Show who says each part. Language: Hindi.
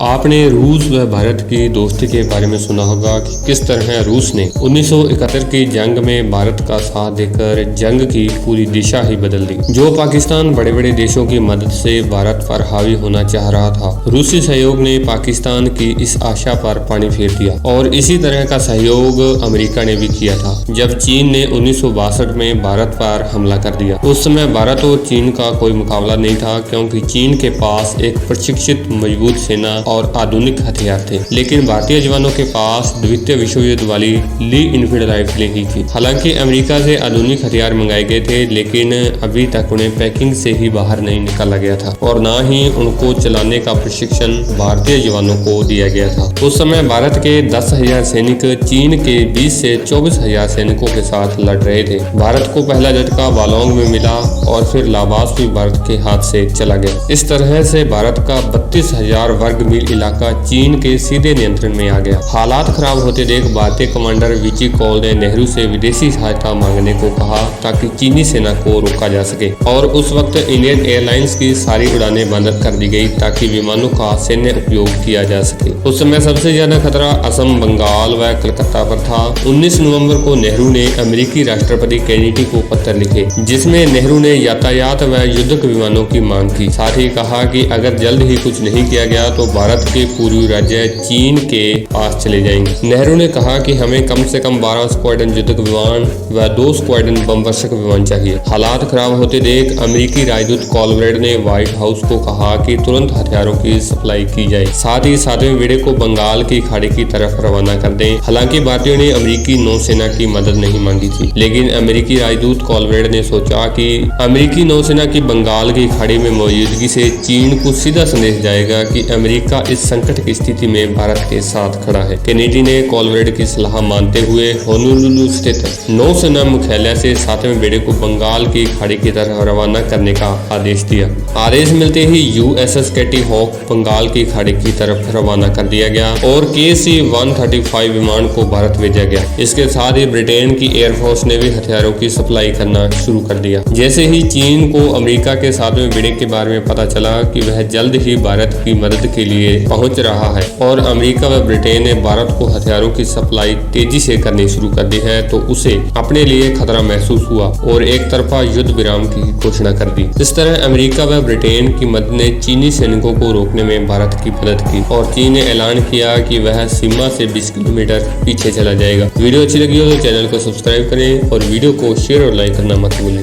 Speaker 1: आपने रूस व भारत की दोस्ती के बारे में सुना होगा कि किस तरह रूस ने 1971 की जंग में भारत का साथ देकर जंग की पूरी दिशा ही बदल दी। जो पाकिस्तान बड़े बड़े देशों की मदद से भारत पर हावी होना चाह रहा था, रूसी सहयोग ने पाकिस्तान की इस आशा पर पानी फेर दिया और इसी तरह का सहयोग अमेरिका ने भी किया था। जब चीन ने 1962 में भारत पर हमला कर दिया, उस समय भारत और चीन का कोई मुकाबला नहीं था, क्योंकि चीन के पास एक प्रशिक्षित मजबूत सेना और आधुनिक हथियार थे, लेकिन भारतीय जवानों के पास द्वितीय विश्व युद्ध वाली ली इनफील्ड राइफलें ही थी। हालांकि अमेरिका से आधुनिक हथियार मंगाए गए थे, लेकिन अभी तक उन्हें पैकिंग से ही बाहर नहीं निकाला गया था और न ही उनको चलाने का प्रशिक्षण भारतीय जवानों को दिया गया था। उस समय भारत के 10,000 सैनिक चीन के 20 से 24,000 सैनिकों के साथ लड़ रहे थे। भारत को पहला झटका बालोंग में मिला और फिर लाबास भी भारत के हाथ से चला गया। इस तरह से भारत का 32,000 वर्ग मील इलाका चीन के सीधे नियंत्रण में आ गया। हालात खराब होते देख भारतीय कमांडर विची कॉल ने नेहरू से विदेशी सहायता मांगने को कहा ताकि चीनी सेना को रोका जा सके, और उस वक्त इंडियन एयरलाइंस की सारी उड़ानें बंद कर दी गई ताकि विमानों का सैन्य उपयोग किया जा सके। उस समय सबसे ज्यादा खतरा असम, बंगाल व कलकत्ता पर था। 19 नवंबर को नेहरू ने अमेरिकी राष्ट्रपति केनेडी को पत्र लिखे, जिसमें नेहरू ने यातायात व युद्धक विमानों की मांग की। साथ ही कहा कि अगर जल्द ही कुछ नहीं किया गया तो भारत के पूर्वी राज्य चीन के पास चले जाएंगे। नेहरू ने कहा कि हमें कम से कम 12 स्क्वाड्रन युद्धक विमान व 2 स्क्वाड्रन बमवर्षक विमान चाहिए। हालात खराब होते देख अमेरिकी राजदूत कॉलब्रेड ने व्हाइट हाउस को कहा कि तुरंत हथियारों की सप्लाई की जाए, साथ ही 7वें बेड़े को बंगाल की खाड़ी की तरफ रवाना कर दें। हालांकि भारतीयों ने अमेरिकी नौसेना की मदद नहीं मांगी थी, लेकिन अमेरिकी राजदूत कॉलब्रेड ने सोचा कि अमेरिकी नौसेना की बंगाल की खाड़ी में मौजूदगी से चीन को सीधा संदेश जाएगा कि अमेरिका इस संकट की स्थिति में भारत के साथ खड़ा है। केनेडी ने कॉलब्रेड की सलाह मानते हुए होनोलुलु स्थित नौसेना मुख्यालय से 7वें बेड़े को बंगाल की खाड़ी की तरफ रवाना करने का आदेश दिया। आदेश मिलते ही यूएसएस कैटी हॉक बंगाल की खाड़ी की तरफ रवाना कर दिया गया और KC-135 विमान को भारत भेजा गया। इसके साथ ही ब्रिटेन की एयरफोर्स ने भी हथियारों की सप्लाई करना शुरू कर दिया। जैसे ही चीन को अमेरिका के 7वें बेड़े के बारे में पता चला कि वह जल्द ही भारत की मदद के लिए पहुंच रहा है और अमेरिका व ब्रिटेन ने भारत को हथियारों की सप्लाई तेजी से करनी शुरू कर दी है, तो उसे अपने लिए खतरा महसूस हुआ और एक तरफा युद्ध विराम की घोषणा कर दी। इस तरह अमेरिका व ब्रिटेन की मदद ने चीनी सैनिकों को रोकने में भारत की मदद की और चीन ने ऐलान किया कि वह सीमा से 20 किलोमीटर पीछे चला जाएगा। वीडियो अच्छी लगी हो तो चैनल को सब्सक्राइब करें और वीडियो को शेयर और लाइक करना मत भूलें।